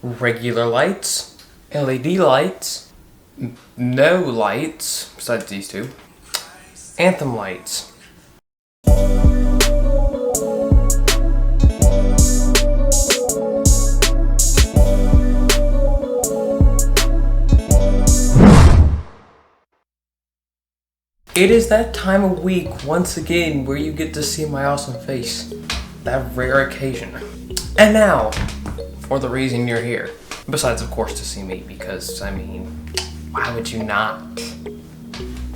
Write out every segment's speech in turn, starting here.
regular lights, LED lights, no lights, besides these two, anthem lights. It is that time of week, once again, where you get to see my awesome face. That rare occasion. And now, for the reason you're here. Besides, of course, to see me, because, I mean, why would you not?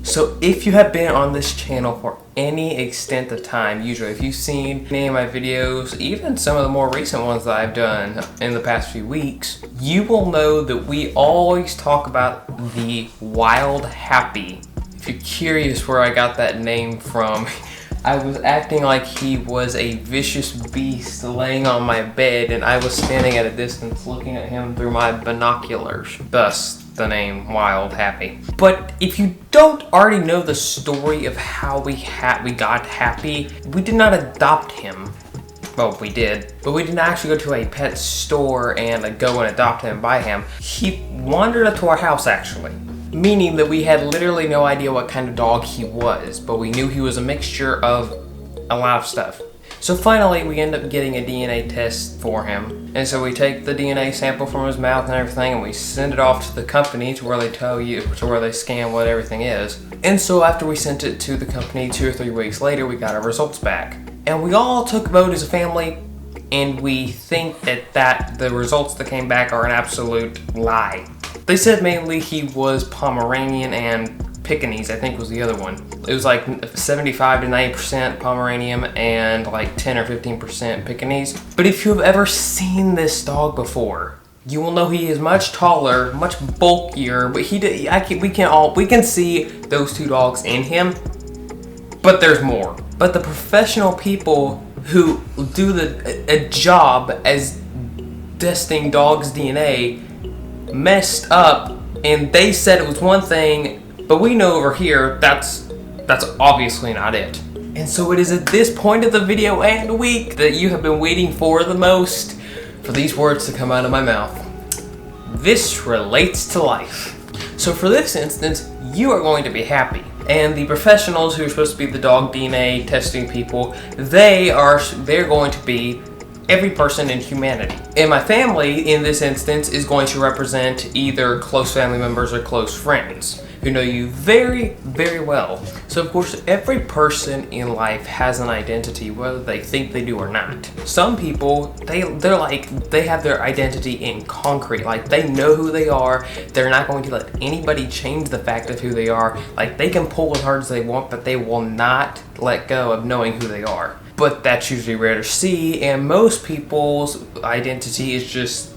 So, if you have been on this channel for any extent of time, usually if you've seen any of my videos, even some of the more recent ones that I've done in the past few weeks, you will know that we always talk about the Wild Happy. If you're curious where I got that name from, I was acting like he was a vicious beast laying on my bed, and I was standing at a distance looking at him through my binoculars. Thus, the name Wild Happy. But if you don't already know the story of how we got Happy, we did not adopt him. Well, we did, but we didn't actually go to a pet store and go and adopt him and buy him. He wandered up to our house, actually. Meaning that we had literally no idea what kind of dog he was, but we knew he was a mixture of a lot of stuff. So finally, we end up getting a DNA test for him. And so we take the DNA sample from his mouth and everything, and we send it off to the company to where they where they scan what everything is. And so after we sent it to the company 2 or 3 weeks later, we got our results back. And we all took a vote as a family, and we think that the results that came back are an absolute lie. They said mainly he was Pomeranian and Pekingese, I think was the other one. It was like 75 to 90% Pomeranian and like 10 or 15% Pekingese. But if you have ever seen this dog before, you will know he is much taller, much bulkier, but we can see those two dogs in him, but there's more. But the professional people who do a job as testing dogs' DNA messed up, and they said it was one thing, but we know over here that's obviously not it. And so it is at this point of the video and week that you have been waiting for the most, for these words to come out of my mouth. This relates to life. So for this instance, you are going to be happy. And the professionals who are supposed to be the dog DNA testing people, they're going to be every person in humanity. And my family, in this instance, is going to represent either close family members or close friends who know you very, very well. So of course, every person in life has an identity, whether they think they do or not. Some people, they have their identity in concrete, like they know who they are. They're not going to let anybody change the fact of who they are. Like they can pull as hard as they want, but they will not let go of knowing who they are. But that's usually rare to see, and most people's identity is just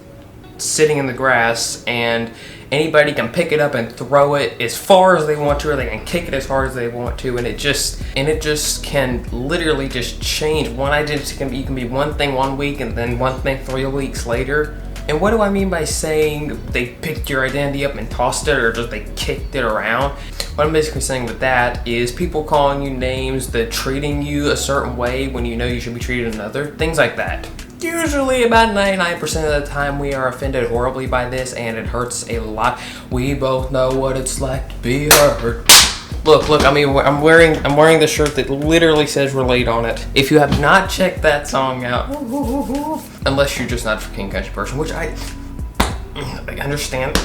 sitting in the grass, and anybody can pick it up and throw it as far as they want to, or they can kick it as hard as they want to, and it just can literally just change. One identity you can be one thing one week and then one thing 3 weeks later. And what do I mean by saying they picked your identity up and tossed it, or just they kicked it around? What I'm basically saying with that is people calling you names, that treating you a certain way when you know you should be treated another, things like that. Usually about 99% of the time we are offended horribly by this, and it hurts a lot. We both know what it's like to be hurt. Look, I mean, I'm wearing the shirt that literally says Relate on it. If you have not checked that song out, unless you're just not a King Country person, which I understand.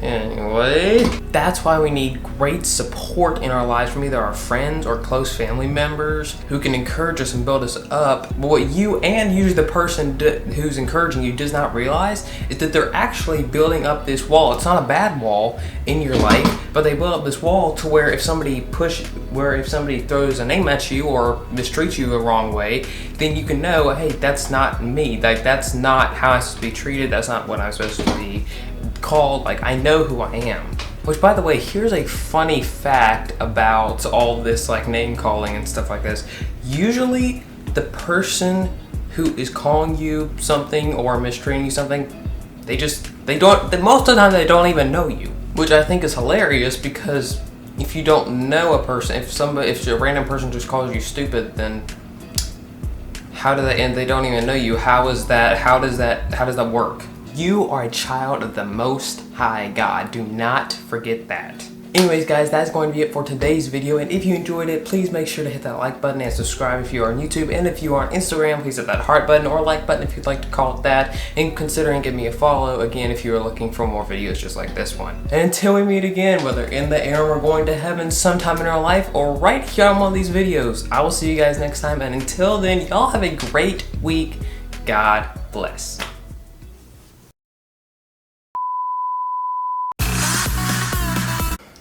Anyway, that's why we need great support in our lives from either our friends or close family members who can encourage us and build us up. But what you and usually the person who's encouraging you does not realize is that they're actually building up this wall. It's not a bad wall in your life, but they build up this wall to where if somebody throws a name at you or mistreats you the wrong way, then you can know, hey, that's not me. Like, that's not how I'm supposed to be treated. That's not what I'm supposed to be called. Like, I know who I am. Which, by the way, here's a funny fact about all this like name calling and stuff like this. Usually the person who is calling you something or mistreating you something, most of the time they don't even know you, which I think is hilarious, because if you don't know a person, if a random person just calls you stupid, then How did that end? They don't even know you. How does that work? You are a child of the Most High God. Do not forget that. Anyways, guys, that's going to be it for today's video. And if you enjoyed it, please make sure to hit that like button and subscribe if you are on YouTube. And if you are on Instagram, please hit that heart button or like button if you'd like to call it that. And consider and give me a follow again if you are looking for more videos just like this one. And until we meet again, whether in the air or going to heaven sometime in our life or right here on one of these videos, I will see you guys next time. And until then, y'all have a great week. God bless.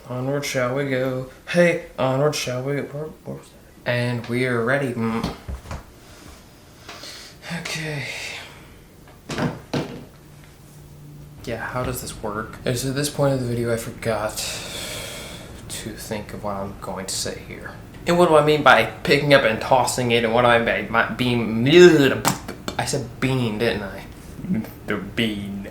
Onward shall we go. Hey, onward shall we go. And we are ready. Okay. Yeah, how does this work? So at this point of the video, I forgot to think of what I'm going to say here. And what do I mean by picking up and tossing it? And what do I mean by being... I said bean, didn't I? The bean.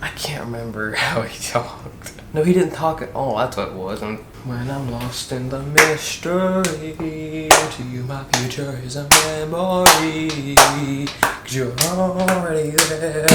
I can't remember how he talked. No, he didn't talk at all. That's what it was. And when I'm lost in the mystery, to you my future is a memory. 'Cause you're already there.